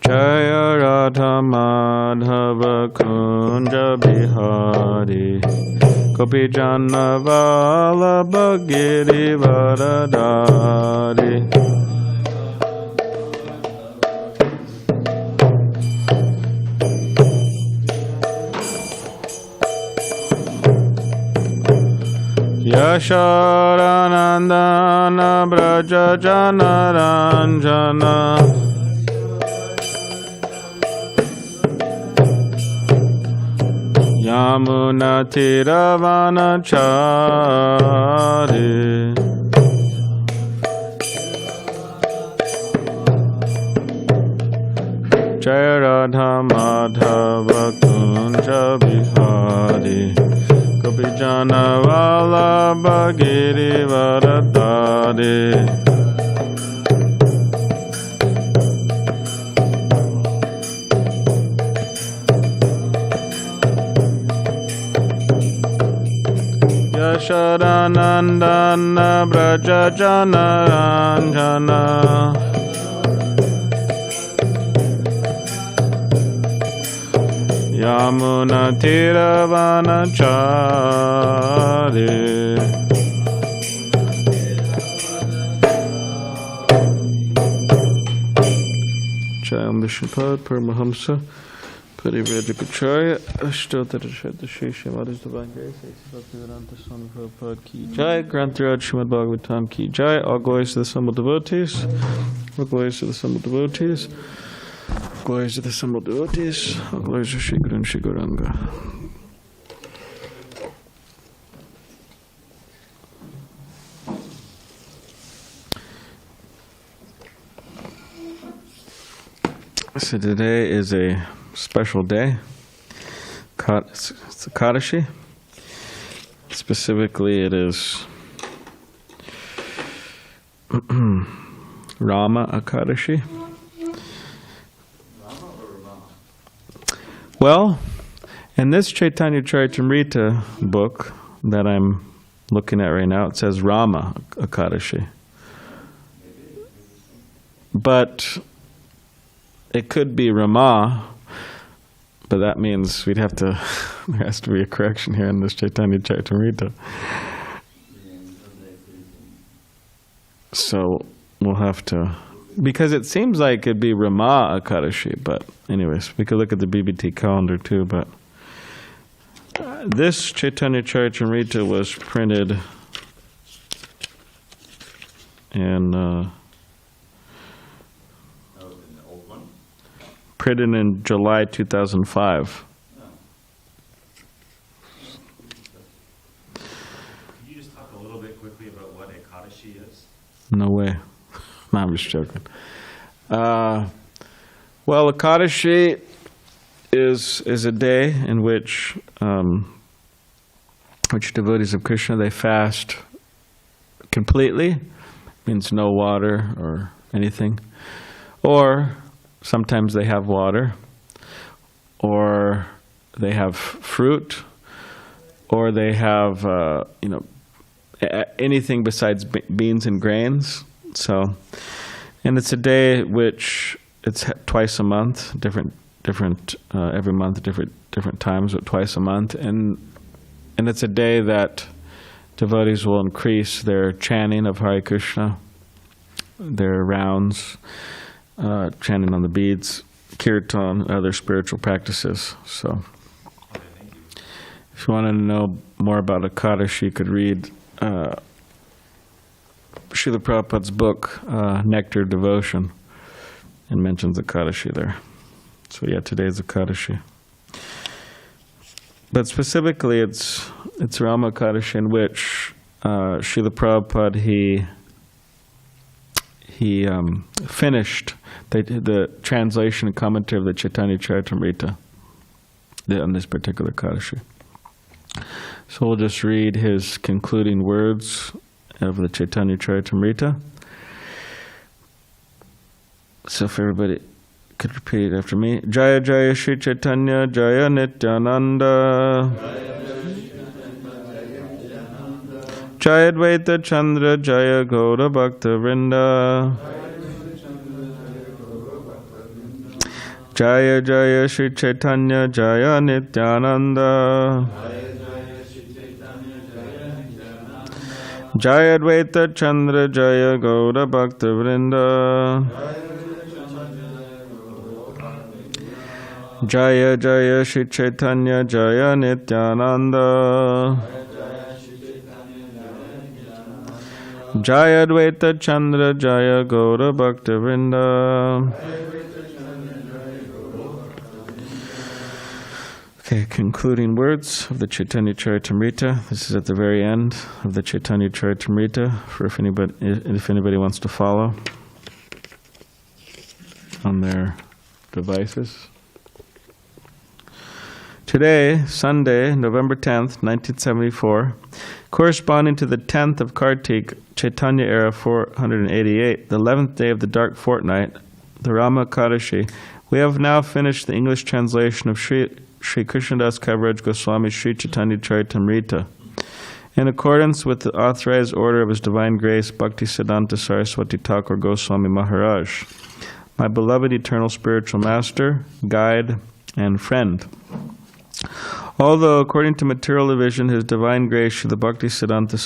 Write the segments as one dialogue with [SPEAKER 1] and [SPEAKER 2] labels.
[SPEAKER 1] Jaya Radha Madhava Kunja Bihari Gopi Jana Vallabha Giri Varadari Yashodanandana Braja Jana Ranjana Yamuna Tiravana Chari Jaya Radha Madhava Kunja Bihari Gopi Jana Vallabha Giri Varadari Yashodanandana Braja Jana Ranjana Yamuna Tiravana Chari Jayam Vishnupad Paramahamsa Parivrajapacharya Ashtotarashata Shri Srimad Divine Grace Bhaktivedanta Swami Prabhupada Ki Jai Granthiraj Srimad Bhagavatam Ki Jai. All glories to the assembled devotees. All glories to the assembled devotees. Glories to the assembled devotees. All glories to Shri Guru and Shri Gauranga. So today is a special day. It's Ekadashi. Specifically, it is Rama Ekadashi. Well, in this Caitanya Caritamrta book that I'm looking at right now, it says Rama Ekadashi. But it could be Rama, but that means we'd have to, there has to be a correction here in this Caitanya Caritamrta. So we'll have to, because it seems like it'd be Rama Ekadashi, but anyways, we could look at the BBT calendar too, but this Caitanya Caritamrta was printed in printed in July 2005.
[SPEAKER 2] Could you just talk a little bit quickly about what Ekadashi is?
[SPEAKER 1] No way. No, I'm just joking. Well, Ekadashi is a day in which devotees of Krishna, they fast completely, means no water or anything, or sometimes they have water, or they have fruit, or they have anything besides beans and grains. So, and it's a day which it's twice a month, different every month, different times, but twice a month, and it's a day that devotees will increase their chanting of Hare Krishna, their rounds, chanting on the beads, kirtan, other spiritual practices. So, if you want to know more about Ekadashi, you could read Srila Prabhupada's book, Nectar Devotion, and mentions Ekadashi there. So yeah, today's Ekadashi. But specifically, it's Rama Ekadashi, in which Srila Prabhupada, he finished the translation and commentary of the Caitanya Caritamrta on this particular Ekadashi. So we'll just read his concluding words of the Caitanya Caritamrta. So if everybody could repeat after me. Jaya Jaya Shri Caitanya Jaya Nityananda Jaya Advaita Chandra Jaya Gaura Bhakta Vrinda Jaya Jaya Shri Chaitanya Jaya Nityananda. Jaya Advaita Chandra Jaya Gaura Bhakta Vrinda. Jaya Jaya Shri Chaitanya Jaya Nityananda. Jaya Advaita Chandra Jaya Gaura Bhakta Vrinda. Okay, concluding words of the Caitanya Caritamrta. This is at the very end of the Caitanya Caritamrta, for if anybody wants to follow on their devices. Today, Sunday, November 10th, 1974, corresponding to the 10th of Kartik, Chaitanya era 488, the 11th day of the dark fortnight, the Rama Kadashi, we have now finished the English translation of Sri Krishnadas Kaviraj Goswami Sri Chaitanya Charitamrita. In accordance with the authorized order of His Divine Grace, Bhakti Siddhanta Saraswati Thakur Goswami Maharaj, my beloved eternal spiritual master, guide, and friend. Although, according to material division, His Divine Grace, Srila Bhakti Siddhanta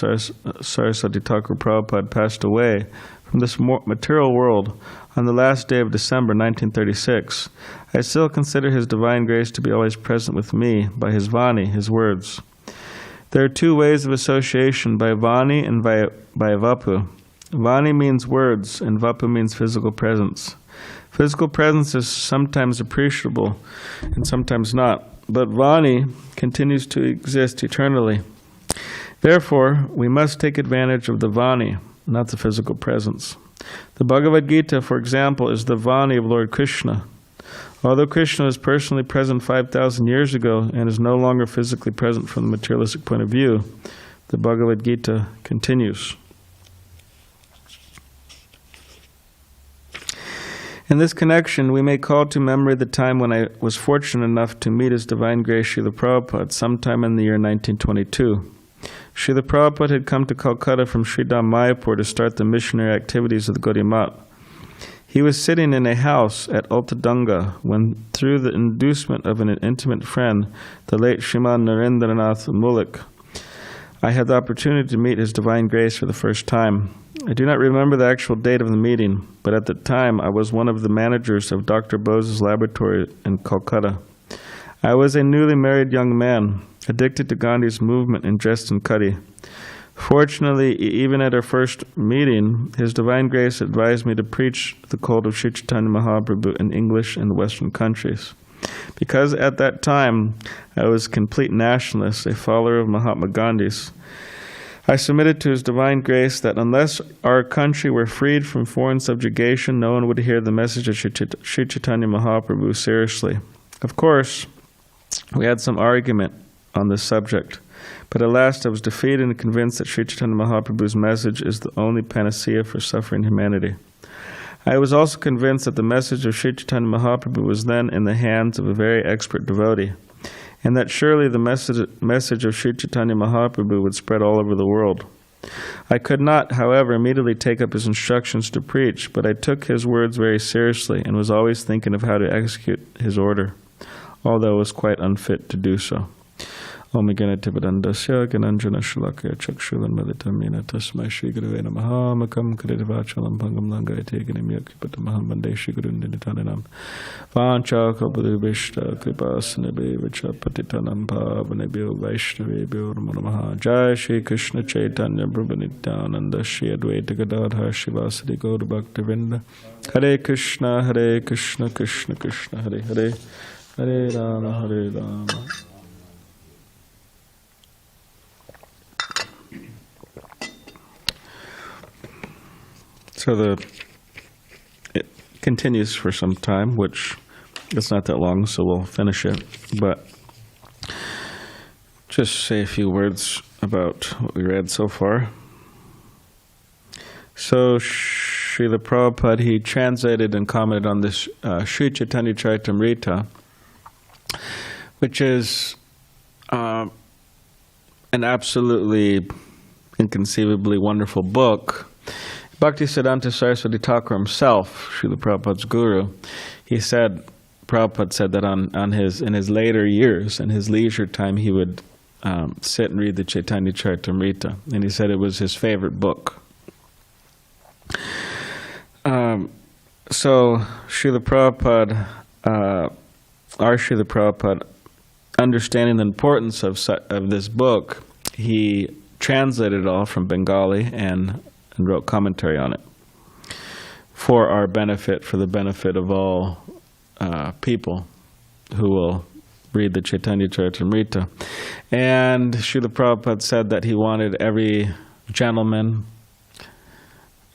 [SPEAKER 1] Saraswati Thakur Prabhupada passed away from this material world on the last day of December 1936, I still consider His Divine Grace to be always present with me by His Vani, His words. There are two ways of association, by Vani and by Vapu. Vani means words, and Vapu means physical presence. Physical presence is sometimes appreciable and sometimes not, but Vani continues to exist eternally. Therefore, we must take advantage of the Vani, not the physical presence. The Bhagavad Gita, for example, is the Vani of Lord Krishna. Although Krishna was personally present 5,000 years ago and is no longer physically present from the materialistic point of view, the Bhagavad Gita continues. In this connection, we may call to memory the time when I was fortunate enough to meet His Divine Grace Srila Prabhupada sometime in the year 1922. Srila Prabhupada had come to Calcutta from Sridham Mayapur to start the missionary activities of the Gaudiya Math. He was sitting in a house at Ultadanga when, through the inducement of an intimate friend, the late Shriman Narendranath Mullik, I had the opportunity to meet His Divine Grace for the first time. I do not remember the actual date of the meeting, but at the time I was one of the managers of Dr. Bose's laboratory in Calcutta. I was a newly married young man, addicted to Gandhi's movement and dressed in khadi. Fortunately, even at our first meeting, His Divine Grace advised me to preach the cult of Sri Chaitanya Mahaprabhu in English in Western countries. Because at that time I was a complete nationalist, a follower of Mahatma Gandhi's, I submitted to His Divine Grace that unless our country were freed from foreign subjugation, no one would hear the message of Sri Chaitanya Mahaprabhu seriously. Of course, we had some argument on this subject, but at last I was defeated and convinced that Sri Chaitanya Mahaprabhu's message is the only panacea for suffering humanity. I was also convinced that the message of Sri Chaitanya Mahaprabhu was then in the hands of a very expert devotee, and that surely the message of Sri Chaitanya Mahaprabhu would spread all over the world. I could not, however, immediately take up his instructions to preach, but I took his words very seriously and was always thinking of how to execute his order, although I was quite unfit to do so. Om Ganatibadandasya Gananjana Shalakya Chakshulan Maditamina Tasmai Shri Guruvena Mahamakam Kridavachalam Pangam Langayate Ganimyakipatamaham Vande Shri Gurundinitananam Vancha Kapadubishta Kripasanabe Vichapatitanam Pavanebhyo Vaishnavebhyo Namaha Jai Shri Krishna Chaitanya Prabhu Nityananda Shri Advaita Gadadhar Shivasadi Gaur Bhaktivinoda Hare Krishna Krishna Krishna Hare Hare Hare Rama So it continues for some time, which it's not that long, so we'll finish it. But just say a few words about what we read so far. So Srila Prabhupada, he translated and commented on this Sri Chaitanya Charitamrta, which is an absolutely inconceivably wonderful book. Bhakti Siddhanta Saraswati Thakur himself, Srila Prabhupada's guru, he said, Prabhupada said that in his later years, in his leisure time, he would sit and read the Caitanya Caritamrta, and he said it was his favorite book. So Srila Prabhupada, our Srila Prabhupada, understanding the importance of this book, he translated it all from Bengali and wrote commentary on it for our benefit, for the benefit of all people who will read the Caitanya Caritamrta. And Srila Prabhupada said that he wanted every gentleman,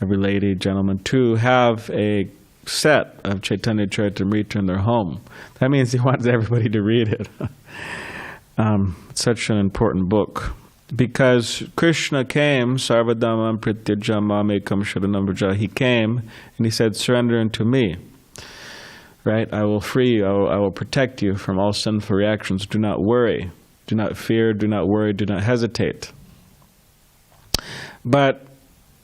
[SPEAKER 1] every lady, gentleman, to have a set of Caitanya Caritamrta in their home. That means he wants everybody to read it. It's such an important book. Because Krishna came, Sarvadhamam Pratyajam Mamekam Sharanam Vraja, he came and he said, surrender unto me. Right? I will free you, I will protect you from all sinful reactions. Do not worry, do not fear, do not worry, do not hesitate. But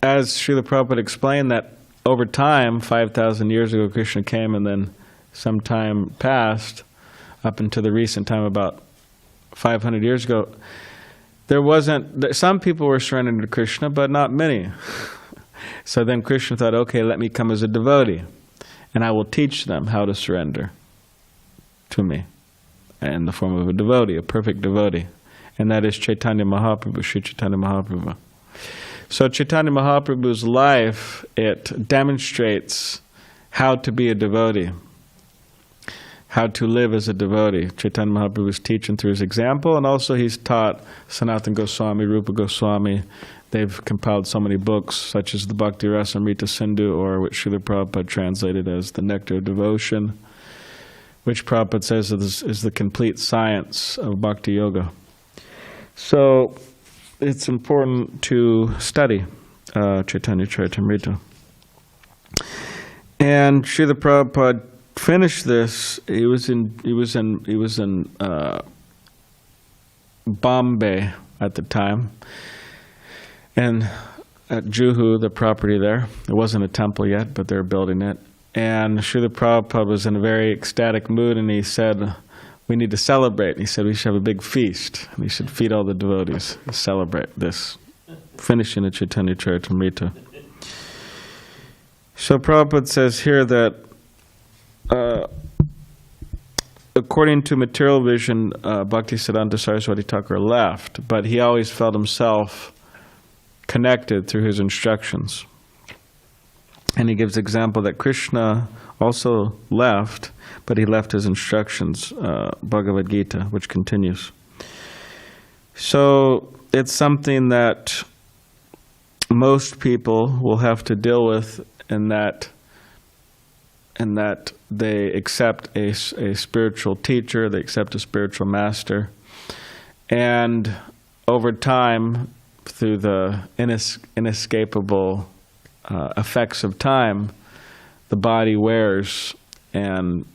[SPEAKER 1] as Srila Prabhupada explained, that over time, 5,000 years ago, Krishna came, and then some time passed, up until the recent time, about 500 years ago, some people were surrendering to Krishna, but not many. So then Krishna thought, okay, let me come as a devotee, and I will teach them how to surrender to me in the form of a devotee, a perfect devotee. And that is Caitanya Mahaprabhu, Sri Chaitanya Mahaprabhu. So Chaitanya Mahaprabhu's life, it demonstrates how to be a devotee, how to live as a devotee. Chaitanya Mahaprabhu is teaching through his example, and also he's taught Sanatana Goswami, Rupa Goswami. They've compiled so many books, such as the Bhakti Rasamrita Sindhu, or which Srila Prabhupada translated as the Nectar of Devotion, which Prabhupada says is the complete science of Bhakti Yoga. So it's important to study Caitanya Caritamrta. And Srila Prabhupada finished this. He was in Bombay at the time, and at Juhu, the property there, it wasn't a temple yet, but they're building it. And Srila Prabhupada was in a very ecstatic mood, and he said, we need to celebrate. He said we should have a big feast. We should feed all the devotees, celebrate this, finishing the Caitanya Caritamrta. So Prabhupada says here that according to material vision, Bhaktisiddhanta Saraswati Thakur left, but he always felt himself connected through his instructions. And he gives example that Krishna also left, but he left his instructions, Bhagavad Gita, which continues. So it's something that most people will have to deal with, in that they accept a spiritual teacher, they accept a spiritual master, and over time, through the inescapable effects of time, the body wears and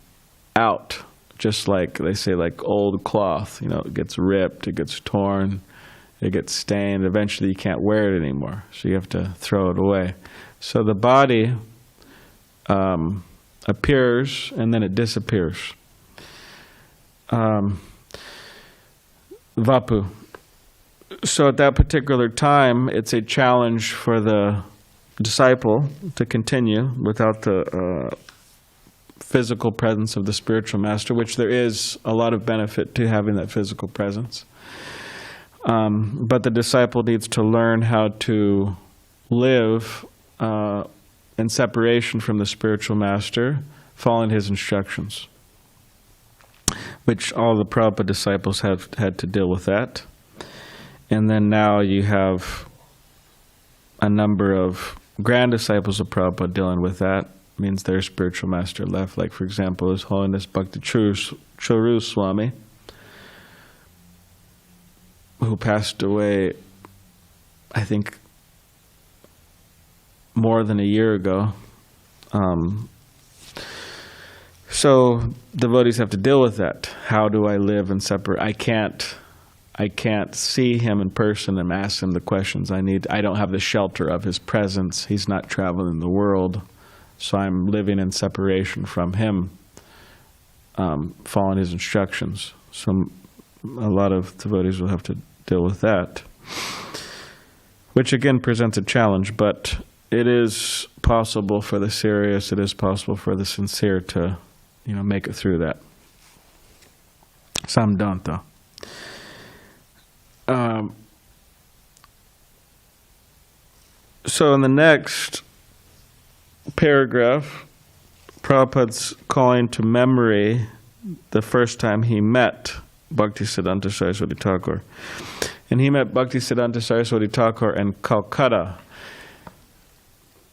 [SPEAKER 1] out, just like they say, like old cloth. You know, it gets ripped, it gets torn, it gets stained. Eventually, you can't wear it anymore, so you have to throw it away. So the body appears and then it disappears. Vapu. So at that particular time, it's a challenge for the disciple to continue without the physical presence of the spiritual master, which there is a lot of benefit to having that physical presence. But the disciple needs to learn how to live in separation from the spiritual master, following his instructions, which all the Prabhupada disciples have had to deal with that. And then now you have a number of grand disciples of Prabhupada dealing with that. Means their spiritual master left. Like, for example, His Holiness Bhakti Choru Swami, who passed away, I think, more than a year ago. So devotees have to deal with that. How do I live and separate? I can't see him in person and ask him the questions I need. I don't have the shelter of his presence. He's not traveling the world, so I'm living in separation from him. following his instructions. So a lot of devotees will have to deal with that, which again presents a challenge, but it is possible for the serious, it is possible for the sincere to, make it through that. Some don't, though. So in the next paragraph, Prabhupada's calling to memory the first time he met Bhaktisiddhanta Saraswati Thakur. And he met Bhaktisiddhanta Saraswati Thakur in Calcutta,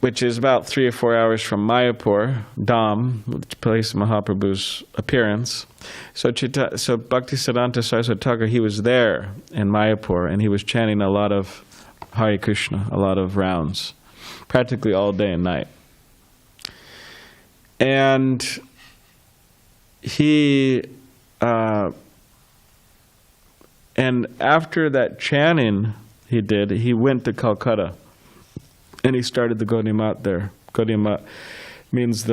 [SPEAKER 1] which is about 3 or 4 hours from Mayapur, Dham, the place of Mahaprabhu's appearance. So Bhaktisiddhanta Saraswati Thakur, he was there in Mayapur, and he was chanting a lot of Hare Krishna, a lot of rounds, practically all day and night. And and after that chanting he went to Calcutta, and he started the Gaudiya Math there. Gaudiya Math means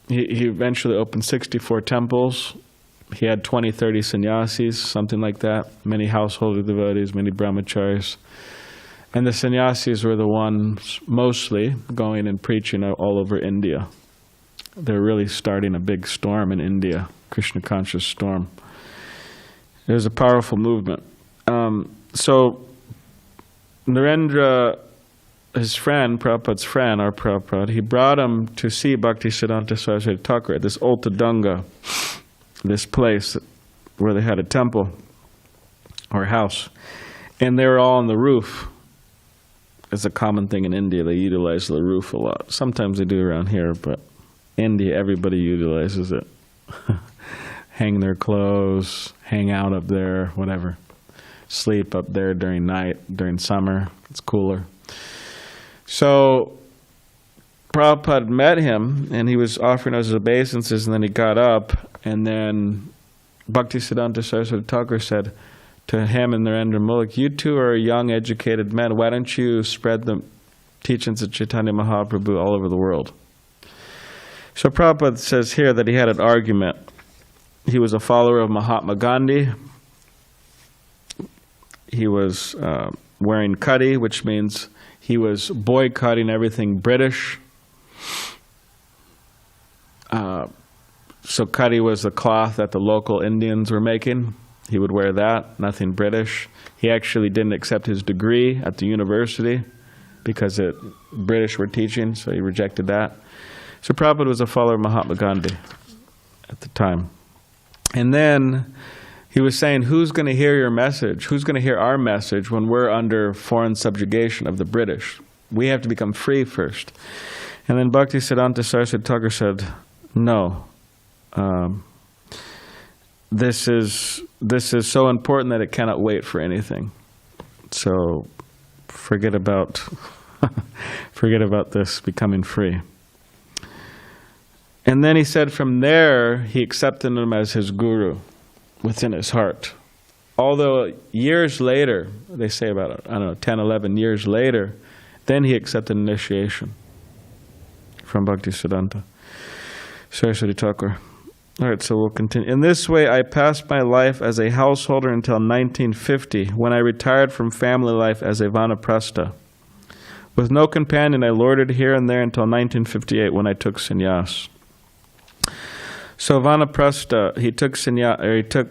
[SPEAKER 1] he eventually opened 64 temples. He had 20, 30 sannyasis, something like that, many householder devotees, many brahmacharis. And the sannyasis were the ones mostly going and preaching all over India. They're really starting a big storm in India, Krishna conscious storm. It was a powerful movement. So Narendra, his friend, Prabhupada's friend, our Prabhupada, he brought him to see Bhaktisiddhanta Saraswati Thakur at this Ultadanga, this place where they had a temple or a house. And they were all on the roof. It's a common thing in India. They utilize the roof a lot. Sometimes they do around here, but India, everybody utilizes it. Hang their clothes, hang out up there, whatever. Sleep up there during night, during summer. It's cooler. So Prabhupada met him, and he was offering us obeisances, and then he got up, and then Bhaktisiddhanta Saraswati Thakur said to him and Narendra Mullik, "You two are young, educated men. Why don't you spread the teachings of Chaitanya Mahaprabhu all over the world?" So Prabhupada says here that he had an argument. He was a follower of Mahatma Gandhi. He was wearing khadi, which means he was boycotting everything British. So khadi was the cloth that the local Indians were making. He would wear that, nothing British. He actually didn't accept his degree at the university because British were teaching, so he rejected that. So Prabhupada was a follower of Mahatma Gandhi at the time. And then he was saying, who's going to hear your message? Who's going to hear our message when we're under foreign subjugation of the British? We have to become free first. And then Bhaktisiddhanta Saraswati Thakur said, no. This is so important that it cannot wait for anything. So forget about this becoming free. And then he said from there, he accepted him as his guru within his heart. Although years later, they say about, 10, 11 years later, then he accepted initiation from Bhaktisiddhanta Saraswati Thakur. All right, so we'll continue. In this way, I passed my life as a householder until 1950, when I retired from family life as a vanaprastha. With no companion, I lorded here and there until 1958, when I took sannyas. So vanaprastha,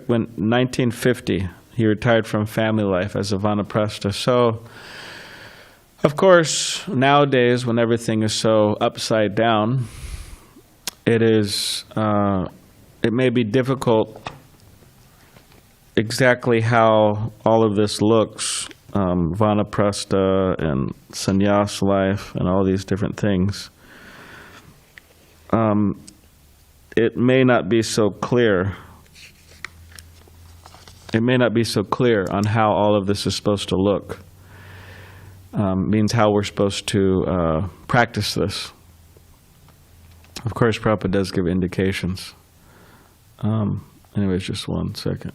[SPEAKER 1] when 1950, he retired from family life as a vanaprastha. So, of course, nowadays, when everything is so upside down, it may be difficult exactly how all of this looks, vanaprastha and sannyas life and all these different things. It may not be so clear. It may not be so clear on how all of this is supposed to look. Means how we're supposed to practice this. Of course, Prabhupada does give indications. Anyways, just 1 second.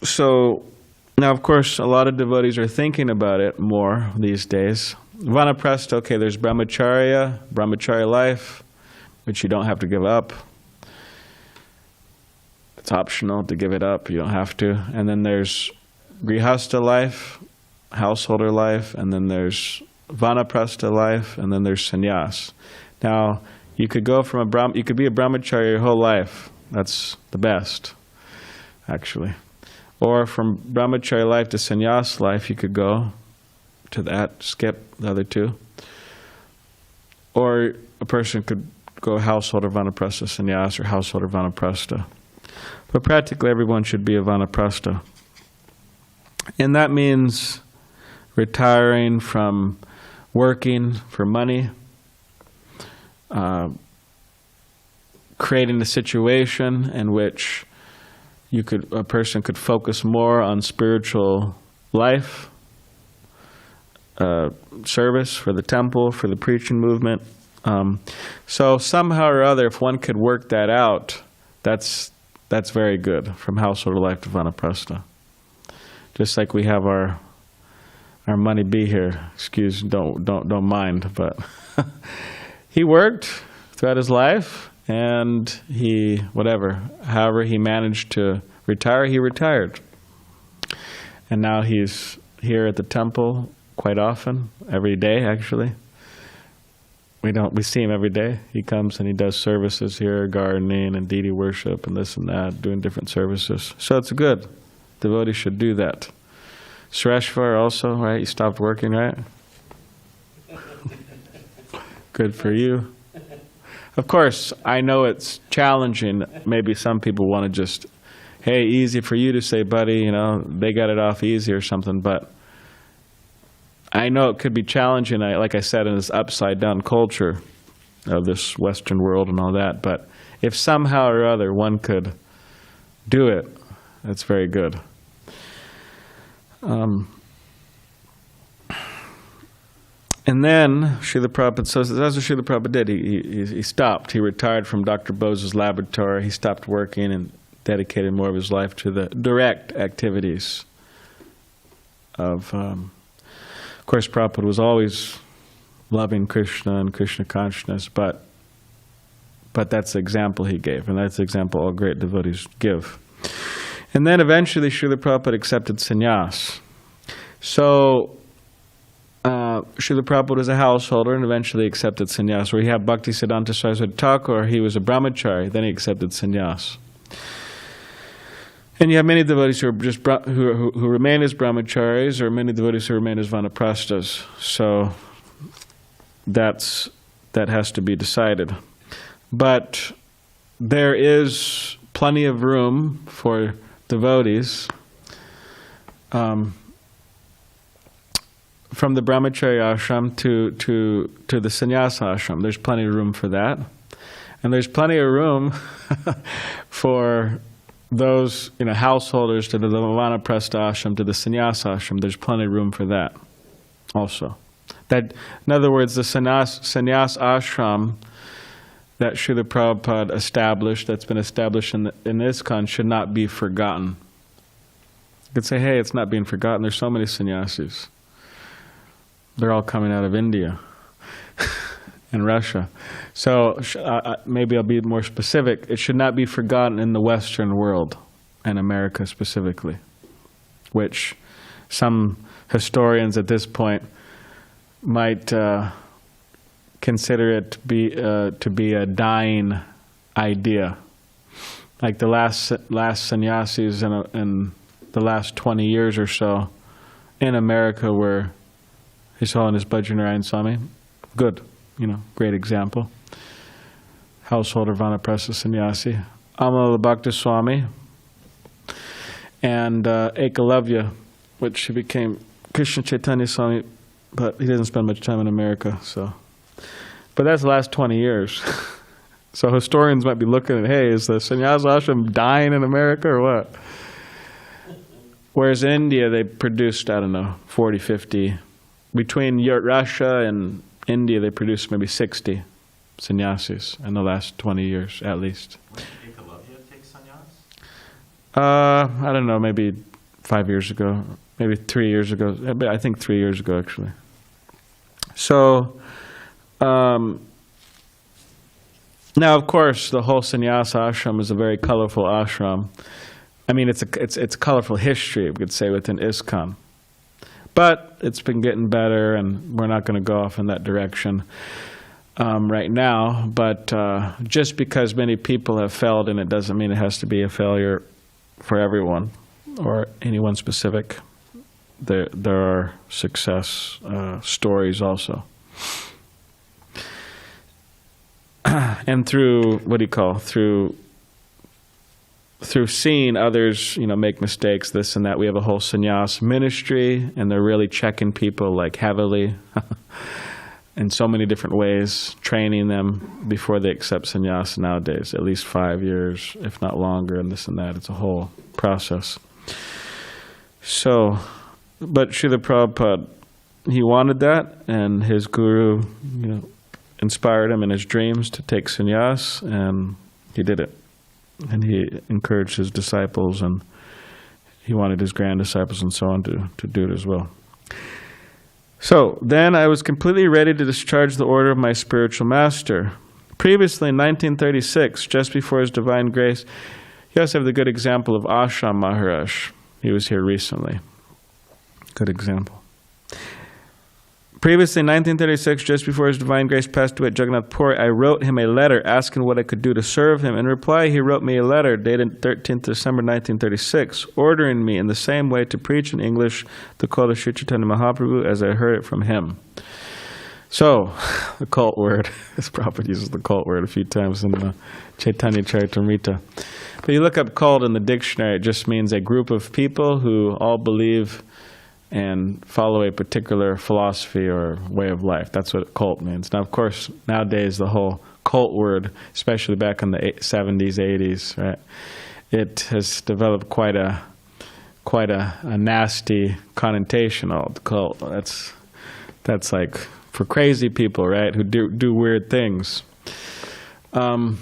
[SPEAKER 1] So now, of course, a lot of devotees are thinking about it more these days. Vanaprastha, okay, there's brahmacharya life, which you don't have to give up. It's optional to give it up. You don't have to. And then there's grihastha life, householder life, and then there's vanaprastha life, and then there's sannyas. Now, you could go from you could be a brahmacharya your whole life. That's the best, actually. Or from brahmacharya life to sannyas life, you could go to that, skip the other two. Or a person could go householder vanaprastha sannyas or householder vanaprastha. But practically everyone should be a vanaprastha. And that means retiring from working for money, creating a situation in which a person could focus more on spiritual life, service for the temple, for the preaching movement. So somehow or other, if one could work that out, that's very good, from householder life to vanaprastha. Just like we have our money be here. Excuse, don't mind, but he worked throughout his life, and however he managed to retire, he retired. And now he's here at the temple quite often, every day actually. We see him every day. He comes and he does services here, gardening and deity worship and this and that, doing different services. So it's good. Devotees should do that. Sureshvar also, right? You stopped working, right? Good for you. Of course, I know it's challenging. Maybe some people want to just, hey, easy for you to say, buddy, they got it off easy or something, but I know it could be challenging, like I said, in this upside-down culture of this Western world and all that, but if somehow or other one could do it, that's very good. And then Srila Prabhupada, so that's what Srila Prabhupada did. He stopped. He retired from Dr. Bose's laboratory. He stopped working and dedicated more of his life to the direct activities of course, Prabhupada was always loving Krishna and Krishna consciousness, but that's the example he gave, and that's the example all great devotees give. And then eventually Srila Prabhupada accepted sannyas. So Srila Prabhupada was a householder and eventually accepted sannyas. Where you have Bhaktisiddhanta Saraswati Thakur, he was a brahmachari, then he accepted sannyas. And you have many devotees who are just who remain as brahmacharis, or many devotees who remain as vanaprasthas. So that has to be decided. But there is plenty of room for devotees from the brahmacharya ashram to the sannyasa ashram. There's plenty of room for that. And there's plenty of room for those householders to the vanaprastha ashram, to the sannyasa ashram. There's plenty of room for that also. That, in other words, the sannyas ashram that Srila Prabhupada established, that's been established in ISKCON, should not be forgotten. You could say, hey, it's not being forgotten. There's so many sannyasis. They're all coming out of India and Russia. So maybe I'll be more specific. It should not be forgotten in the Western world, and America specifically, which some historians at this point might consider it to be a dying idea. Like the last sannyasis in the last 20 years or so in America were His Holiness Bhajanarayan Swami. Good, great example. Householder Vanaprastha Sannyasi. Amala Bhakta Swami. And Ekalavya, which became Krishna Caitanya Swami, but he doesn't spend much time in America, so. But that's the last 20 years. So historians might be looking at, hey, is the sannyasa ashram dying in America or what? Whereas in India, they produced, 40, 50. Between Russia and India, they produced maybe 60 sannyasis in the last 20 years, at least.
[SPEAKER 2] When did Ekalavya take sannyas?
[SPEAKER 1] I don't know, maybe 5 years ago, maybe 3 years ago. I think 3 years ago, actually. So, now, of course, the whole sannyasa ashram is a very colorful ashram. I mean, it's a colorful history, we could say, within ISKCON. But it's been getting better, and we're not going to go off in that direction right now. But just because many people have failed in it doesn't mean it has to be a failure for everyone or anyone specific. There are success stories also. And through, through seeing others, make mistakes, this and that, we have a whole sannyas ministry, and they're really checking people like heavily in so many different ways, training them before they accept sannyas nowadays, at least 5 years, if not longer, and this and that. It's a whole process. So, but Srila Prabhupada, he wanted that, and his guru, inspired him in his dreams to take sannyas, and he did it. And he encouraged his disciples, and he wanted his grand disciples and so on to do it as well. So then I was completely ready to discharge the order of my spiritual master. Previously, in 1936, just before His Divine Grace, you also have the good example of Ashram Maharaj. He was here recently. Good example. Previously, in 1936, just before His Divine Grace passed away at Jagannath Puri, I wrote him a letter asking what I could do to serve him. In reply, he wrote me a letter dated 13th December 1936, ordering me in the same way to preach in English the call to Sri Chaitanya Mahaprabhu as I heard it from him. So, the cult word, this Prabhupada uses the cult word a few times in the Caitanya Caritamrta. But you look up cult in the dictionary, it just means a group of people who all believe and follow a particular philosophy or way of life. That's what cult means. Now, of course, nowadays the whole cult word, especially back in the 70s, 80s, right, it has developed quite a nasty connotation. All the cult. That's like for crazy people, right, who do weird things. Anyway,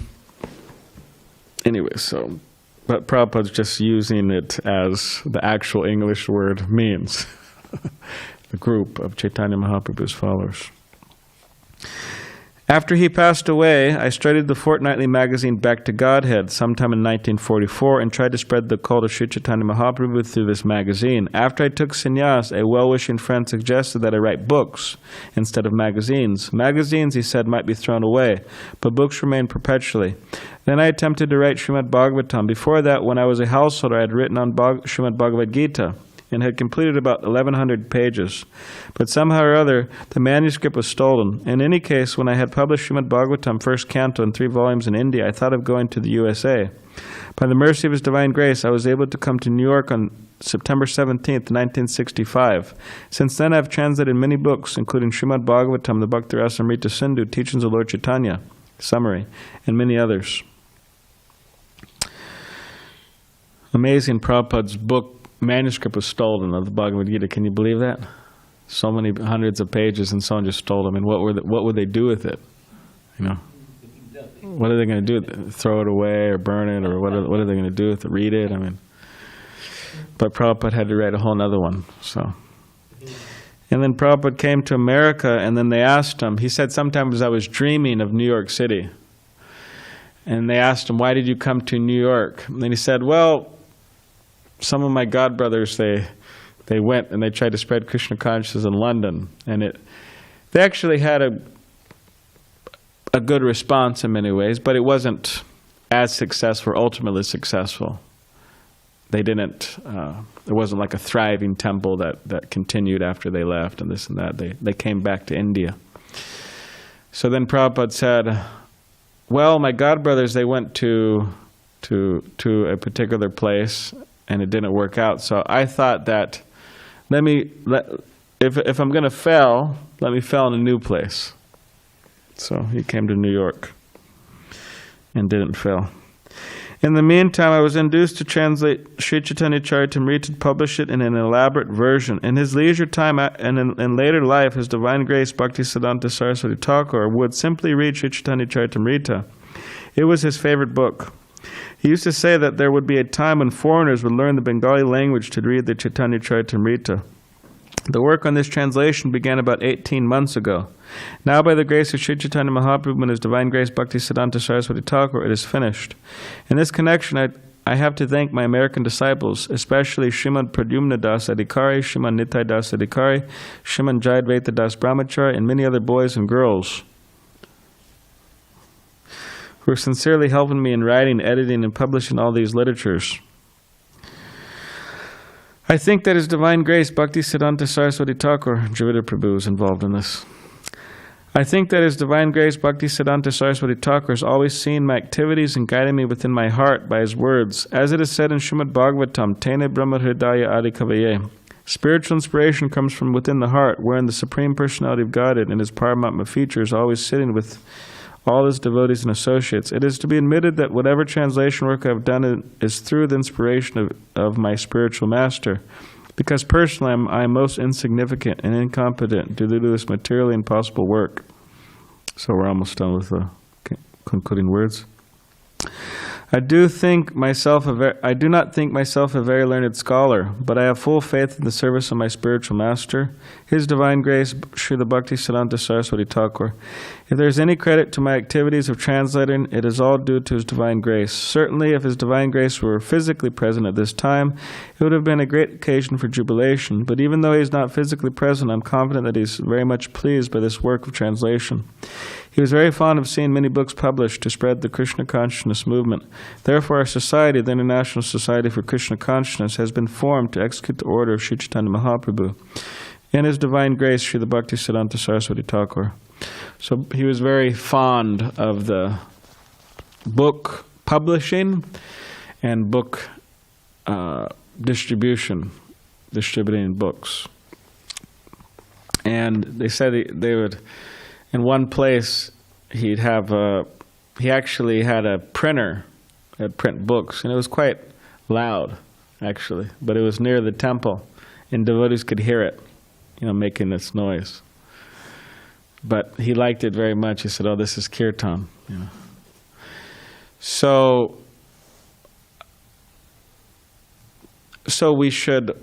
[SPEAKER 1] so. But Prabhupada's just using it as the actual English word means. The group of Chaitanya Mahaprabhu's followers. After he passed away, I started the fortnightly magazine Back to Godhead sometime in 1944 and tried to spread the call to Sri Chaitanya Mahaprabhu through this magazine. After I took sannyas, a well-wishing friend suggested that I write books instead of magazines. Magazines, he said, might be thrown away, but books remain perpetually. Then I attempted to write Srimad Bhagavatam. Before that, when I was a householder, I had written on Srimad Bhagavad Gita and had completed about 1,100 pages. But somehow or other, the manuscript was stolen. In any case, when I had published Srimad Bhagavatam first canto in 3 volumes in India, I thought of going to the USA. By the mercy of His Divine Grace, I was able to come to New York on September 17th, 1965. Since then, I have translated many books, including Srimad Bhagavatam, the Bhakti Rasamrita Sindhu, Teachings of Lord Chaitanya, Summary, and many others. Amazing, Prabhupada's book manuscript was stolen of the Bhagavad Gita. Can you believe that? So many hundreds of pages, and someone just stole them. And what would they do with it? What are they going to do? Throw it away or burn it, or what are they going to do with it? Read it? But Prabhupada had to write a whole other one. So, and then Prabhupada came to America, and then they asked him. He said, sometimes I was dreaming of New York City. And they asked him, why did you come to New York? And then he said, well, some of my godbrothers, they went and they tried to spread Krishna consciousness in London. And they actually had a good response in many ways, but it wasn't as successful, ultimately successful. They didn't, it wasn't like a thriving temple that continued after they left and this and that. They came back to India. So then Prabhupada said, well, my godbrothers, they went to a particular place and it didn't work out. So I thought that if I'm going to fail, let me fail in a new place. So he came to New York and didn't fail. In the meantime, I was induced to translate Sri Chaitanya Charitamrita and publish it in an elaborate version. In his leisure time and in later life, His Divine Grace Bhakti Siddhanta Saraswati Thakur would simply read Sri Chaitanya Charitamrita. It was his favorite book. He used to say that there would be a time when foreigners would learn the Bengali language to read the Caitanya Caritamrta. The work on this translation began about 18 months ago. Now, by the grace of Sri Chaitanya Mahaprabhu and His Divine Grace Bhaktisiddhanta Saraswati Thakur, it is finished. In this connection, I have to thank my American disciples, especially Srimad Pradyumna Das Adhikari, Srimad Nitai Das Adhikari, Srimad Jayadvaita Das Brahmachari, and many other boys and girls who are sincerely helping me in writing, editing, and publishing all these literatures. I think that His Divine Grace Bhaktisiddhanta Saraswati Thakur, Javita Prabhu, is involved in this. I think that His Divine Grace Bhaktisiddhanta Saraswati Thakur has always seen my activities and guided me within my heart by His words. As it is said in Srimad Bhagavatam, Tene Brahma Hridaya Adi Kavaye. Spiritual inspiration comes from within the heart, wherein the Supreme Personality of Godhead and His Paramatma feature is always sitting with all His devotees and associates. It is to be admitted that whatever translation work I have done is through the inspiration of my spiritual master. Because personally, I am most insignificant and incompetent to do this materially impossible work. So we're almost done with the concluding words. I do not think myself a very learned scholar, but I have full faith in the service of my spiritual master, His Divine Grace, Srila Bhaktisiddhanta Saraswati Thakur. If there is any credit to my activities of translating, it is all due to His Divine Grace. Certainly, if His Divine Grace were physically present at this time, it would have been a great occasion for jubilation. But even though He is not physically present, I am confident that He is very much pleased by this work of translation. He was very fond of seeing many books published to spread the Krishna consciousness movement. Therefore, our society, the International Society for Krishna Consciousness, has been formed to execute the order of Sri Chaitanya Mahaprabhu and His Divine Grace, Srila Bhaktisiddhanta Saraswati Thakur. So he was very fond of the book publishing and book distributing books. And they said they would, in one place, he actually had a printer that print books, and it was quite loud, actually, but it was near the temple, and devotees could hear it, making this noise. But he liked it very much. He said, "Oh, this is kirtan." So we should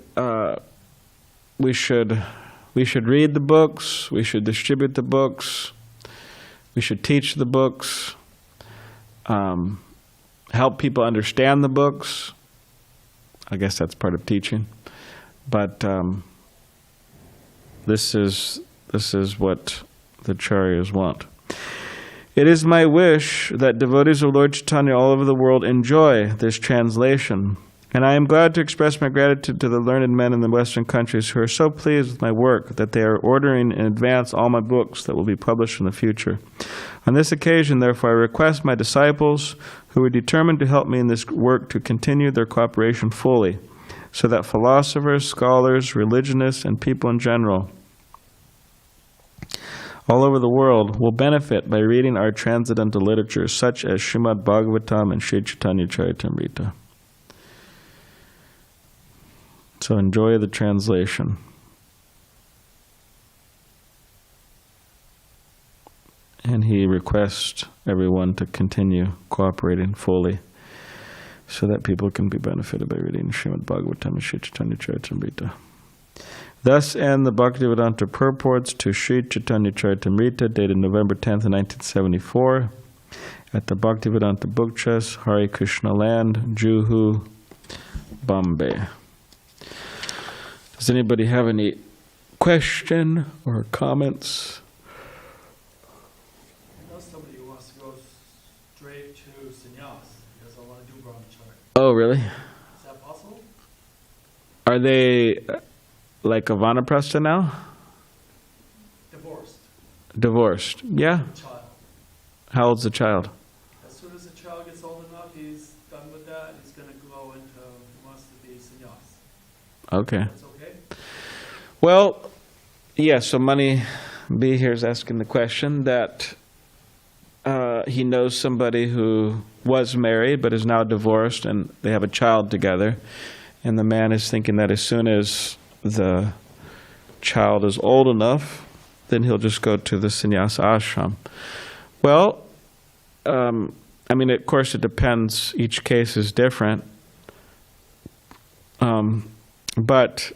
[SPEAKER 1] read the books. We should distribute the books. We should teach the books. Help people understand the books. I guess that's part of teaching. But this is what the Acharyas want. It is my wish that devotees of Lord Chaitanya all over the world enjoy this translation, and I am glad to express my gratitude to the learned men in the Western countries who are so pleased with my work that they are ordering in advance all my books that will be published in the future. On this occasion, therefore, I request my disciples who are determined to help me in this work to continue their cooperation fully, so that philosophers, scholars, religionists, and people in general all over the world will benefit by reading our transcendental literature, such as Srimad Bhagavatam and Sri Chaitanya Caritamrta. So enjoy the translation. And he requests everyone to continue cooperating fully so that people can be benefited by reading Srimad Bhagavatam and Sri Chaitanya Caritamrta. Thus end the Bhaktivedanta purports to Sri Chaitanya Caritamrta, dated November 10th, 1974, at the Bhaktivedanta Book Chest, Hare Krishna Land, Juhu, Bombay. Does anybody have any question or comments?
[SPEAKER 3] I know somebody who wants to go straight to sannyas. He doesn't want to do brahmacharya.
[SPEAKER 1] Oh, really?
[SPEAKER 3] Is that possible?
[SPEAKER 1] Are they like a vanaprastha now? Divorced. Yeah.
[SPEAKER 3] Child.
[SPEAKER 1] How old's the child?
[SPEAKER 3] As soon as the child gets old enough, he's done with that. He's going to go into, he wants to be sannyas.
[SPEAKER 1] Okay.
[SPEAKER 3] That's okay?
[SPEAKER 1] Well, yeah, so Money B here is asking the question that he knows somebody who was married but is now divorced, and they have a child together, and the man is thinking that as soon as the child is old enough, then he'll just go to the sannyasa ashram. Well, I mean, of course, it depends. Each case is different. But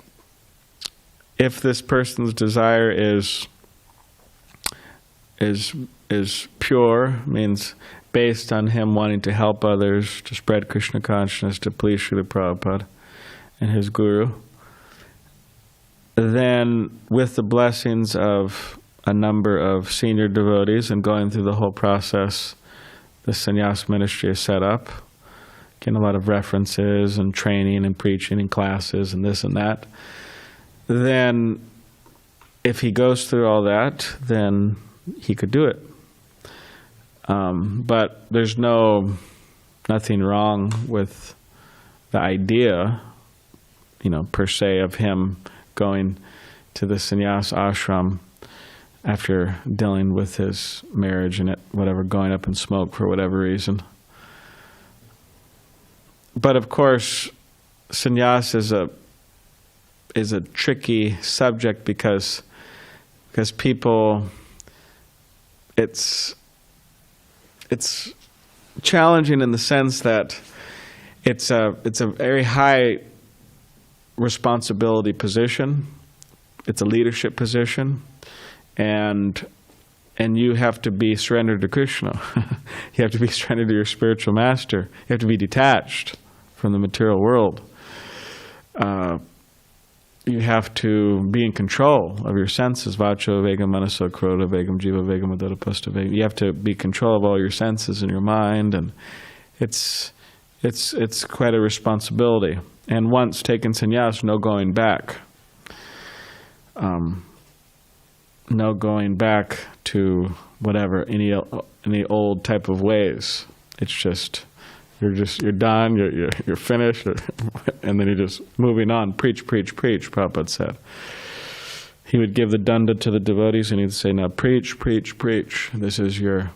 [SPEAKER 1] if this person's desire is pure, means based on him wanting to help others, to spread Krishna consciousness, to please Srila Prabhupada and his guru, then with the blessings of a number of senior devotees and going through the whole process, the sannyas ministry is set up, getting a lot of references and training and preaching and classes and this and that. Then if he goes through all that, then he could do it. But there's nothing wrong with the idea, per se, of him going to the sannyas ashram after dealing with his marriage and going up in smoke for whatever reason. But of course, sannyas is a tricky subject because people, it's challenging in the sense that it's a very high responsibility position. It's a leadership position, and you have to be surrendered to Krishna. You have to be surrendered to your spiritual master. You have to be detached from the material world. You have to be in control of your senses. Vacho vegam manaso kroda vegam jiva vegam adota pasta vegam. You have to be in control of all your senses and your mind, and it's quite a responsibility. And once taken sannyas, no going back. No going back to whatever any old type of ways. It's just you're done. You're finished, and then you're just moving on. Preach, preach, preach. Prabhupada said. He would give the danda to the devotees, and he'd say, "Now preach, preach, preach. This is your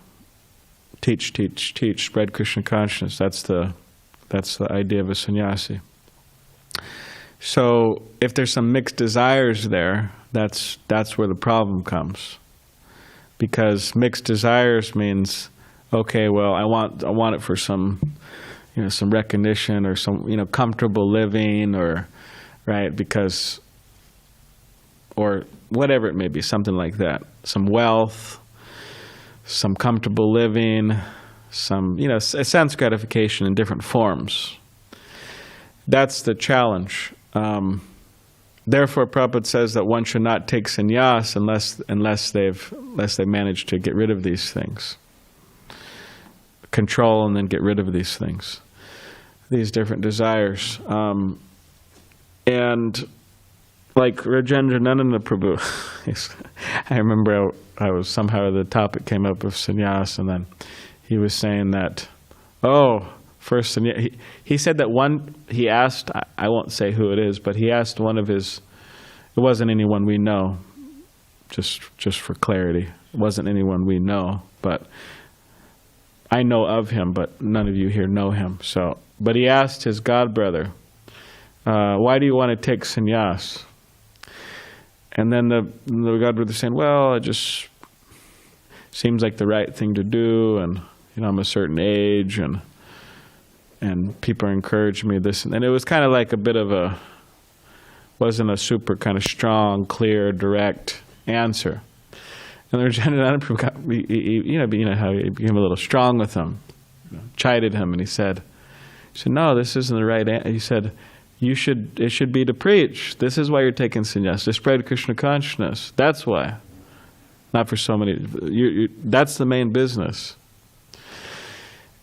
[SPEAKER 1] teach, teach, teach. Spread Krishna consciousness." That's the idea of a sannyasi. So if there's some mixed desires there, that's where the problem comes. Because mixed desires means, okay, well, I want it for some recognition or some, comfortable living or, right, because, or whatever it may be, something like that. Some wealth, some comfortable living, some, sense gratification in different forms. That's the challenge. Therefore, Prabhupada says that one should not take sannyas unless they manage to get rid of these things, control and then get rid of these things, these different desires. And like Rajendranandana Prabhu, I remember I was somehow the topic came up of sannyas, and then he was saying that, first, he said that he asked, I won't say who it is, but he asked one of his, it wasn't anyone we know, just for clarity, it wasn't anyone we know, but I know of him, but none of you here know him. But he asked his godbrother, why do you want to take sannyas? And then the godbrother saying, well, it just seems like the right thing to do, and I'm a certain age, and people encourage me this, and it was kind of like a bit of wasn't a super kind of strong, clear, direct answer. And the Rajendranandana Prabhu how he became a little strong with him, chided him, and he said, no, this isn't the right answer. He said, it should be to preach. This is why you're taking sannyas, to spread Krishna consciousness. That's why. Not for so many. That's the main business.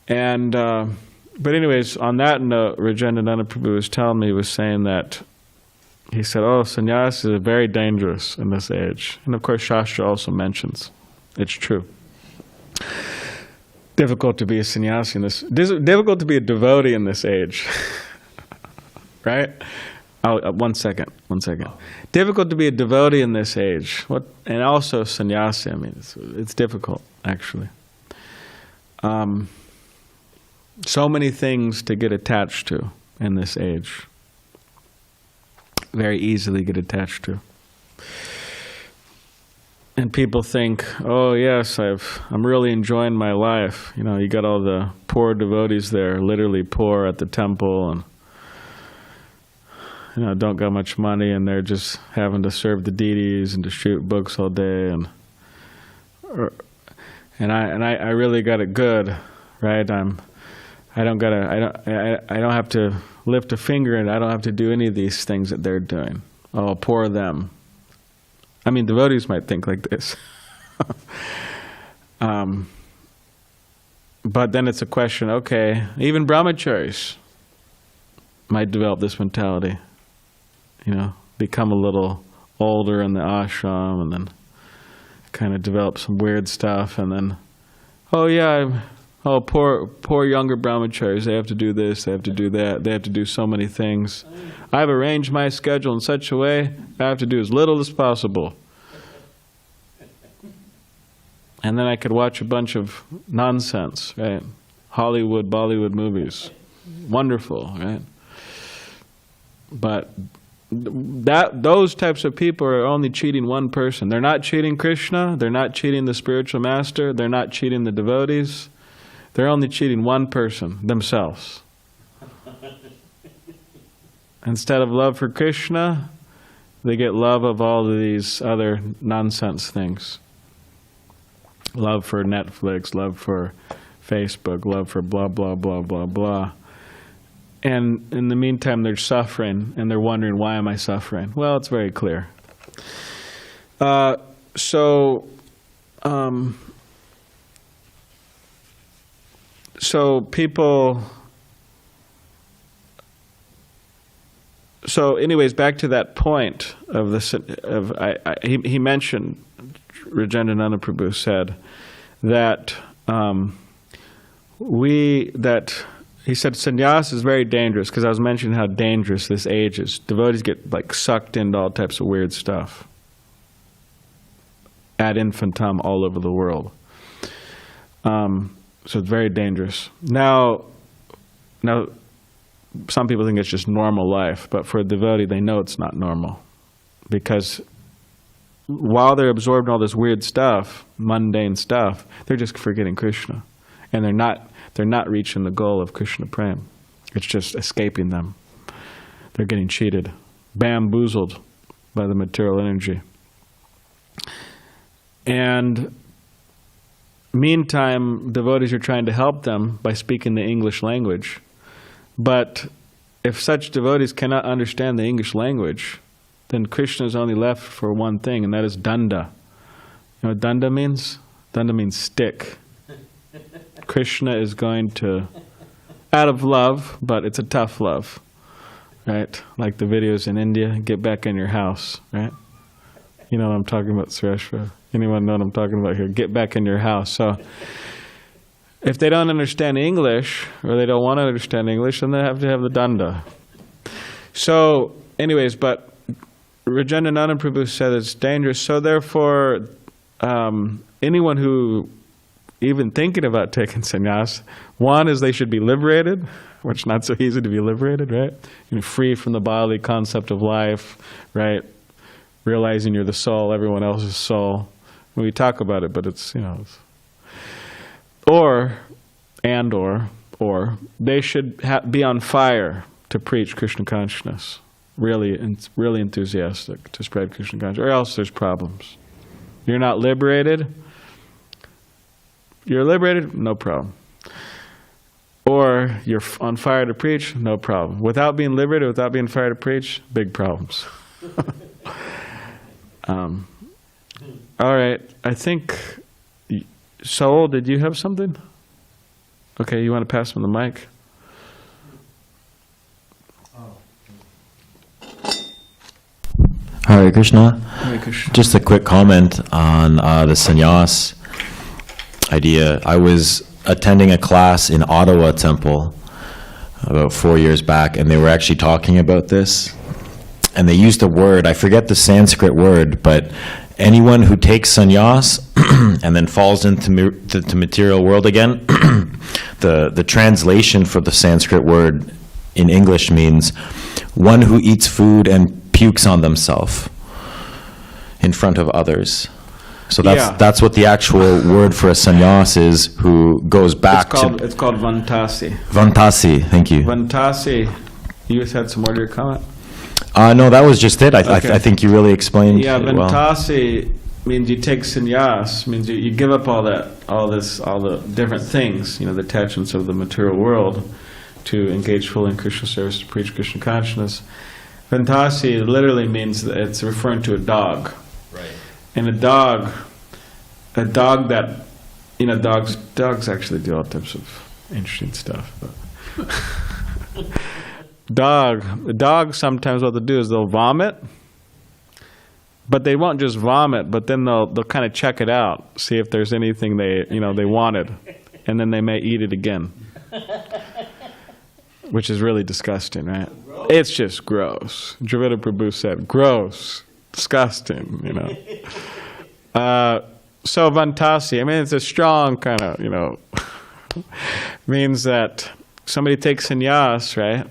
[SPEAKER 1] And but anyways, on that note, Rajendranandana Prabhu was telling me, was saying that, he said, sannyas is very dangerous in this age. And of course, Shastra also mentions it's true. Difficult to be a sannyasi in this, difficult to be a devotee in this age. Right? One second. Difficult to be a devotee in this age. And also sannyasi, it's difficult, actually. So many things to get attached to in this age. Very easily get attached to. And people think, oh yes, I'm really enjoying my life. You got all the poor devotees there, literally poor at the temple, and don't got much money, and they're just having to serve the deities and distribute books all day, and I really got it good, right? I don't have to lift a finger, and I don't have to do any of these things that they're doing. Oh, poor them. I mean, devotees might think like this. But then it's a question, okay, even brahmacharis might develop this mentality, become a little older in the ashram, and then kind of develop some weird stuff, and then, poor younger brahmacharis, they have to do this, they have to do that, they have to do so many things. I've arranged my schedule in such a way, I have to do as little as possible. And then I could watch a bunch of nonsense, right? Hollywood, Bollywood movies. Wonderful, right? But those types of people are only cheating one person. They're not cheating Krishna, they're not cheating the spiritual master, they're not cheating the devotees. They're only cheating one person, themselves. Instead of love for Krishna, they get love of all of these other nonsense things. Love for Netflix, love for Facebook, love for blah, blah, blah, blah, blah. And in the meantime, they're suffering, and they're wondering, why am I suffering? Well, it's very clear. So people... So anyways, back to that point of this, he mentioned, Rajendranath Prabhu said, that he said sannyas is very dangerous, because I was mentioning how dangerous this age is. Devotees get sucked into all types of weird stuff ad infinitum all over the world. So it's very dangerous. Now, some people think it's just normal life, but for a devotee, they know it's not normal, because while they're absorbed in all this weird stuff, mundane stuff, they're just forgetting Krishna, and they're not reaching the goal of Krishna Prem. It's just escaping them. They're getting cheated, bamboozled by the material energy. And meantime, devotees are trying to help them by speaking the English language. But if such devotees cannot understand the English language, then Krishna is only left for one thing, and that is danda. You know what danda means? Danda means stick. Krishna is going to, out of love, but it's a tough love, right? Like the videos in India, get back in your house, right? You know what I'm talking about, Sureshwar? Anyone know what I'm talking about here? Get back in your house. So if they don't understand English, or they don't want to understand English, then they have to have the danda. So anyways, but Rajendranath Prabhu said it's dangerous. So therefore, anyone who even thinking about taking sannyas, one is they should be liberated, which is not so easy to be liberated, right? You're free from the bodily concept of life, right? Realizing you're the soul, everyone else is soul. We talk about it, but it's, or they should be on fire to preach Krishna consciousness, really enthusiastic to spread Krishna consciousness, or else there's problems. You're not liberated. You're liberated, no problem. Or you're on fire to preach, no problem. Without being liberated, without being fire to preach, big problems. All right, I think, Saul, did you have something? Okay, you want to pass him the mic?
[SPEAKER 4] Hare Krishna.
[SPEAKER 1] Hare Krishna.
[SPEAKER 4] Just a quick comment on the sannyas idea. I was attending a class in Ottawa Temple about 4 years back, and they were actually talking about this. And they used a word, I forget the Sanskrit word, but anyone who takes sannyas and then falls into the material world again, the translation for the Sanskrit word in English means one who eats food and pukes on themselves in front of others. So that's what the actual word for a sannyas is, who goes back to...
[SPEAKER 1] It's called Vantasi.
[SPEAKER 4] Vantasi, thank you.
[SPEAKER 1] Vantasi, you had some more to your comment?
[SPEAKER 4] No, that was just it.
[SPEAKER 1] Okay.
[SPEAKER 4] I think you really explained
[SPEAKER 1] Yeah,
[SPEAKER 4] it well.
[SPEAKER 1] Vantasi means you take sannyas, means you give up all the different things, the attachments of the material world, to engage fully in Krishna service, to preach Krishna consciousness. Vantasi literally means that it's referring to a dog.
[SPEAKER 2] Right.
[SPEAKER 1] And a dog that, dogs actually do all types of interesting stuff. But dog sometimes what they'll do is they'll vomit, but they won't just vomit, but then they'll kind of check it out, see if there's anything they wanted, and then they may eat it again. Which is really disgusting, right? It's just gross. Srila Prabhu said, gross, disgusting, So Vantasi, it's a strong kind of, means that somebody takes sannyas, right?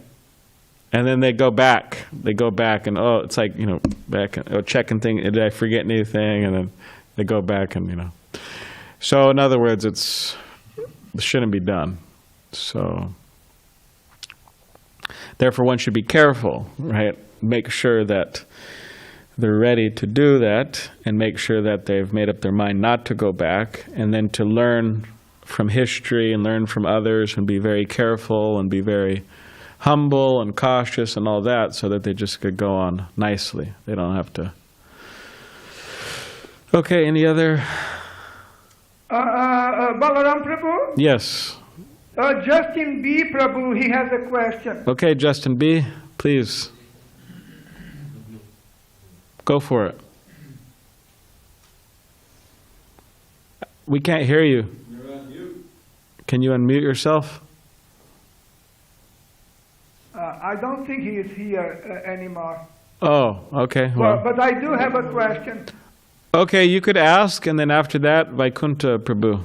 [SPEAKER 1] And then they go back and, it's like, back and checking things, did I forget anything? And then they go back and, So in other words, it shouldn't be done. So therefore one should be careful, right? Make sure that they're ready to do that, and make sure that they've made up their mind not to go back, and then to learn from history and learn from others and be very careful and be very humble and cautious and all that, so that they just could go on nicely. They don't have to. Okay, any other?
[SPEAKER 5] Balaram Prabhu?
[SPEAKER 1] Yes.
[SPEAKER 5] Justin B. Prabhu, he has a question.
[SPEAKER 1] Okay, Justin B., please. Go for it. We can't hear you.
[SPEAKER 3] You're on mute.
[SPEAKER 1] Can you unmute yourself?
[SPEAKER 5] I don't think he is here anymore.
[SPEAKER 1] Oh, okay. Well,
[SPEAKER 5] But I do have a question.
[SPEAKER 1] okay, you could ask, and then after that, Vaikuntha Prabhu.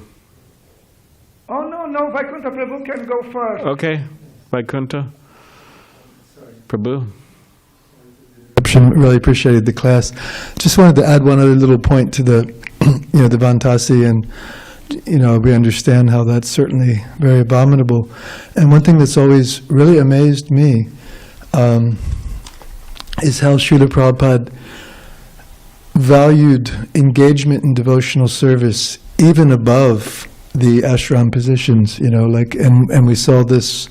[SPEAKER 5] Oh, no, Vaikuntha Prabhu can go first.
[SPEAKER 1] Okay, Vaikuntha Prabhu.
[SPEAKER 6] Really appreciated the class. Just wanted to add one other little point to the, the Vantasi, and we understand how that's certainly very abominable. And one thing that's always really amazed me is how Srila Prabhupada valued engagement in devotional service even above the ashram positions. And we saw this.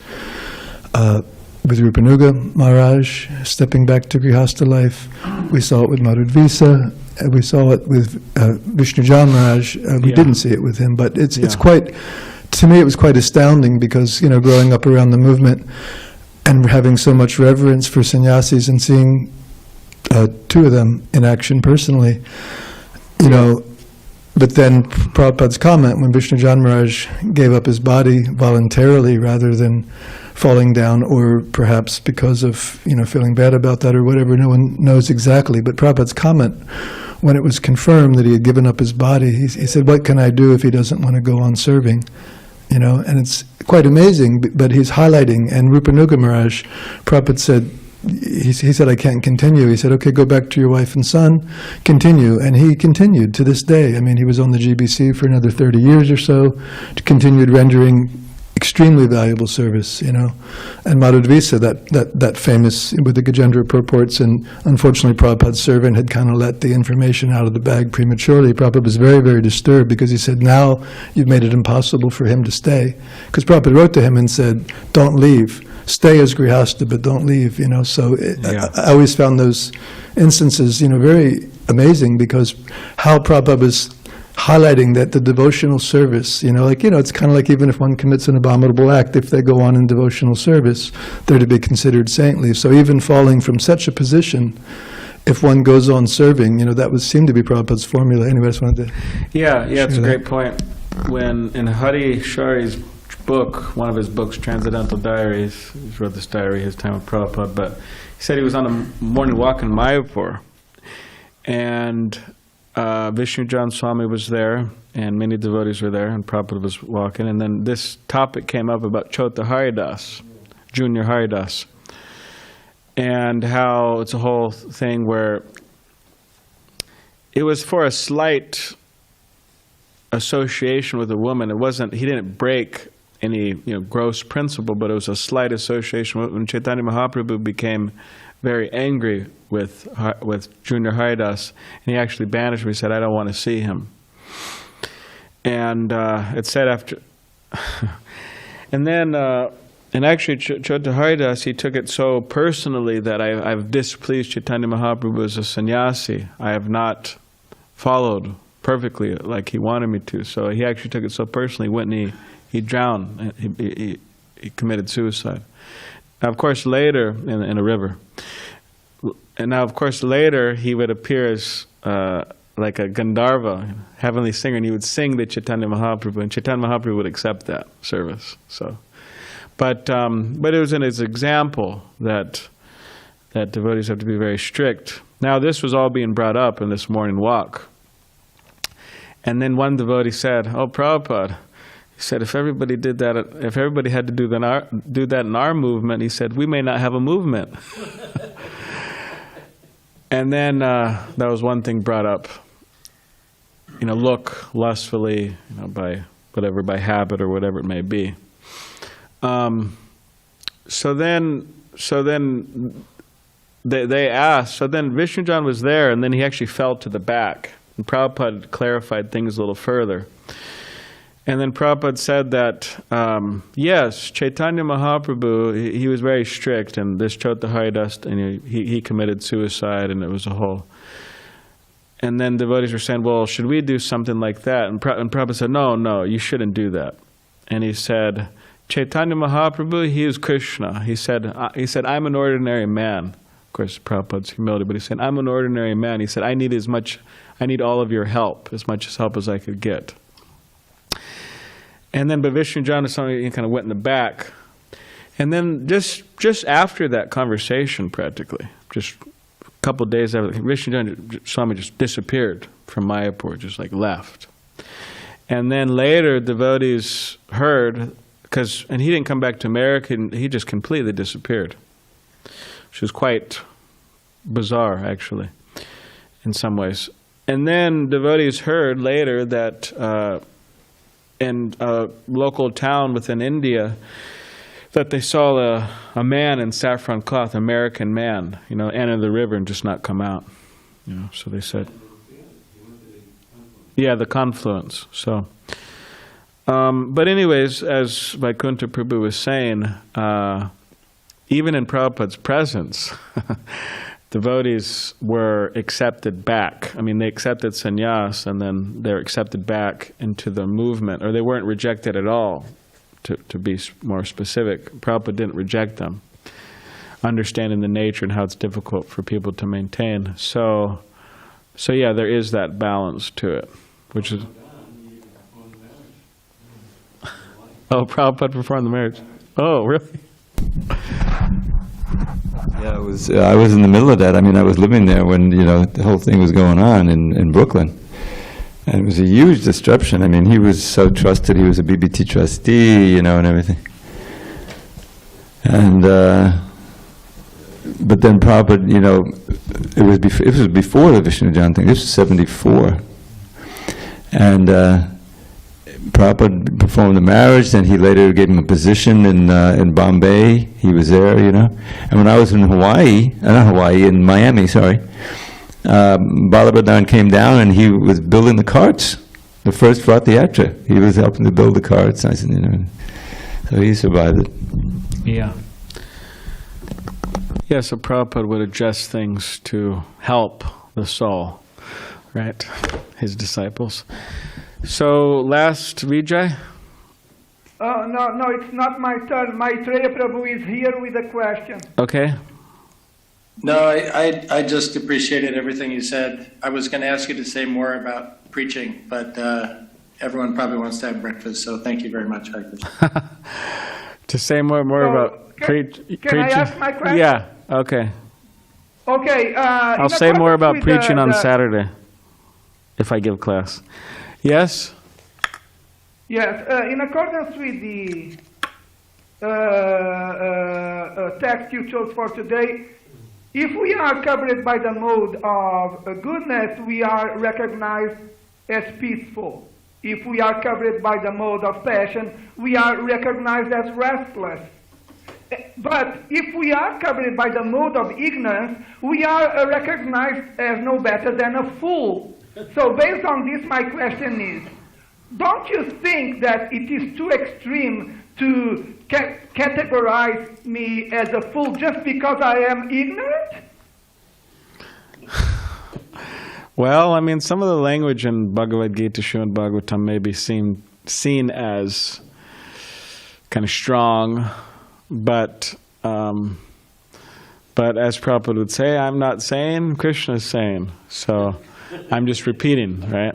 [SPEAKER 6] With Rupanuga Maharaj stepping back to Grihastha life. We saw it with Madhudvisa. We saw it with Vishnujan Maharaj. We didn't see it with him, but it's quite, to me it was quite astounding, because growing up around the movement and having so much reverence for sannyasis and seeing two of them in action personally, but then Prabhupada's comment when Vishnujan Maharaj gave up his body voluntarily rather than falling down, or perhaps because of feeling bad about that or whatever, no one knows exactly. But Prabhupada's comment, when it was confirmed that he had given up his body, he said, "What can I do if he doesn't want to go on serving?" And it's quite amazing. But he's highlighting, and Rupanuga Maharaj, Prabhupada said, he said, "I can't continue." He said, "Okay, go back to your wife and son, continue." And he continued to this day. He was on the GBC for another 30 years or so, continued rendering extremely valuable service, And Madhudvisa, that famous, with the Gajendra purports, and unfortunately Prabhupada's servant had kind of let the information out of the bag prematurely. Prabhupada was very, very disturbed, because he said, "Now you've made it impossible for him to stay." Because Prabhupada wrote to him and said, "Don't leave. Stay as Grihastha, but don't leave." So I always found those instances, very amazing, because how Prabhupada was highlighting that the devotional service, it's kind of like, even if one commits an abominable act, if they go on in devotional service, they're to be considered saintly. So even falling from such a position, if one goes on serving, that would seem to be Prabhupada's formula. Anyway, I just wanted to
[SPEAKER 1] It's a great point. When in Hari Shari's book, one of his books, Transcendental Diaries, he wrote this diary his time with Prabhupada, but he said he was on a morning walk in Mayapur, and Vishnujan Swami was there, and many devotees were there, and Prabhupada was walking, and then this topic came up about Chota Haridas, Junior Haridas, and how it's a whole thing where it was for a slight association with a woman. It wasn't, he didn't break any, gross principle, but it was a slight association. When Chaitanya Mahaprabhu became very angry with Junior Haridas, and he actually banished him. He said, "I don't want to see him." And it said after, and then, and actually Chaitanya Haridas, he took it so personally that I've displeased Chaitanya Mahaprabhu as a sannyasi. I have not followed perfectly like he wanted me to. So he actually took it so personally. He went and he drowned. He committed suicide. Now, of course, later in a river. And now, of course, later he would appear as like a Gandharva, heavenly singer, and he would sing the Chaitanya Mahaprabhu, and Chaitanya Mahaprabhu would accept that service. So, but it was in his example that devotees have to be very strict. Now, this was all being brought up in this morning walk. And then one devotee said, "Oh, Prabhupada," he said, if everybody did that, if everybody had to do that in our movement, he said, we may not have a movement. And then that was one thing brought up. Look lustfully, by habit or whatever it may be. So then they asked. So then Vishnujan was there, and then he actually fell to the back. And Prabhupada clarified things a little further. And then Prabhupada said that, yes, Chaitanya Mahaprabhu, he was very strict, and this Chaitanya Haridas, and he committed suicide, and it was a whole... And then devotees were saying, well, should we do something like that? And Prabhupada said, no, you shouldn't do that. And he said, Chaitanya Mahaprabhu, he is Krishna. He said, I'm an ordinary man. Of course, Prabhupada's humility, but he said, I'm an ordinary man. He said, I need all of your help, as much help as I could get. And then Vishnujan, he kind of went in the back. And then just after that conversation, practically, just a couple of days after, Vishnujan Swami just disappeared from Mayapur, just like left. And then later, devotees heard, and he didn't come back to America, and he just completely disappeared, which was quite bizarre, actually, in some ways. And then devotees heard later that in a local town within India, that they saw a man in saffron cloth, American man, enter the river and just not come out. So they said, yeah, the confluence. So, but anyways, as Vaikuntha Prabhu was saying, even in Prabhupada's presence, devotees were accepted back. I mean, they accepted sannyas, and then they're accepted back into the movement, or they weren't rejected at all, to be more specific. Prabhupada didn't reject them, understanding the nature and how it's difficult for people to maintain. So yeah, there is that balance to it, which is... Oh, Prabhupada performed the marriage. Oh, really?
[SPEAKER 7] Yeah, I was in the middle of that. I mean, I was living there when, the whole thing was going on in Brooklyn. And it was a huge disruption. I mean, he was so trusted. He was a BBT trustee, and everything. And, but then Prabhupada, it was before the Vishnujan thing. This was 74. And Prabhupada performed the marriage, then he later gave him a position in Bombay. He was there, And when I was in in Miami, sorry, Balabadan came down and he was building the carts, the first Rath Yatra. He was helping to build the carts. I said, so he survived it.
[SPEAKER 1] Yeah. Yeah, so Prabhupada would adjust things to help the soul, right? His disciples. So, last, Vijay?
[SPEAKER 5] No, it's not my turn. Maitreya Prabhu is here with a question.
[SPEAKER 1] Okay.
[SPEAKER 8] No, I just appreciated everything you said. I was going to ask you to say more about preaching, but everyone probably wants to have breakfast, so thank you very much, Hare Krishna.
[SPEAKER 1] To say more about preaching?
[SPEAKER 5] Can I ask my question?
[SPEAKER 1] Yeah, okay.
[SPEAKER 5] Okay.
[SPEAKER 1] I'll say more about preaching on Saturday, if I give class. Yes?
[SPEAKER 5] Yes, in accordance with the text you chose for today, if we are covered by the mode of goodness, we are recognized as peaceful. If we are covered by the mode of passion, we are recognized as restless. But if we are covered by the mode of ignorance, we are recognized as no better than a fool. So based on this, my question is, don't you think that it is too extreme to categorize me as a fool just because I am ignorant?
[SPEAKER 1] Well, I mean, some of the language in Bhagavad Gita, Srimad Bhagavatam may be seen as kind of strong, but as Prabhupada would say, I'm not saying, Krishna is saying. So I'm just repeating, right?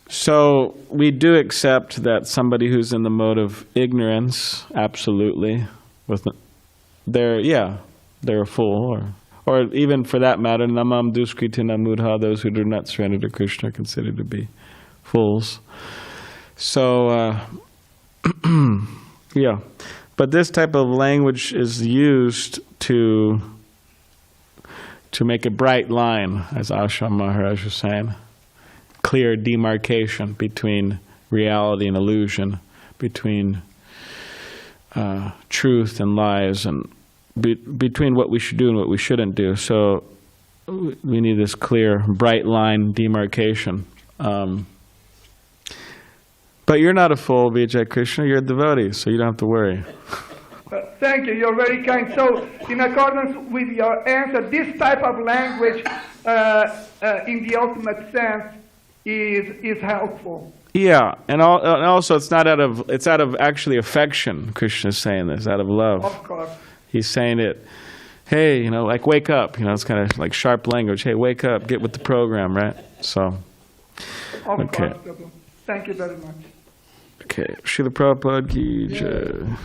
[SPEAKER 1] So we do accept that somebody who's in the mode of ignorance, absolutely, they're a fool, or even for that matter, namam duskritina mudha, those who do not surrender to Krishna are considered to be fools. So, yeah. But this type of language is used to make a bright line, as Ashram Maharaj was saying. Clear demarcation between reality and illusion, between truth and lies, and between what we should do and what we shouldn't do. So we need this clear, bright line demarcation. But you're not a fool, Vijay Krishna. You're a devotee, so you don't have to worry.
[SPEAKER 5] Thank you. You're very kind. So, in accordance with your answer, this type of language, in the ultimate sense, is helpful.
[SPEAKER 1] Yeah, and also it's out of actually affection. Krishna is saying this out of love.
[SPEAKER 5] Of course.
[SPEAKER 1] He's saying it. Hey, like wake up. It's kind of like sharp language. Hey, wake up. Get with the program, right? So.
[SPEAKER 5] Of
[SPEAKER 1] Okay.
[SPEAKER 5] course, Prabhu. Thank you very much.
[SPEAKER 1] Okay. Srila Prabhupada ki jai.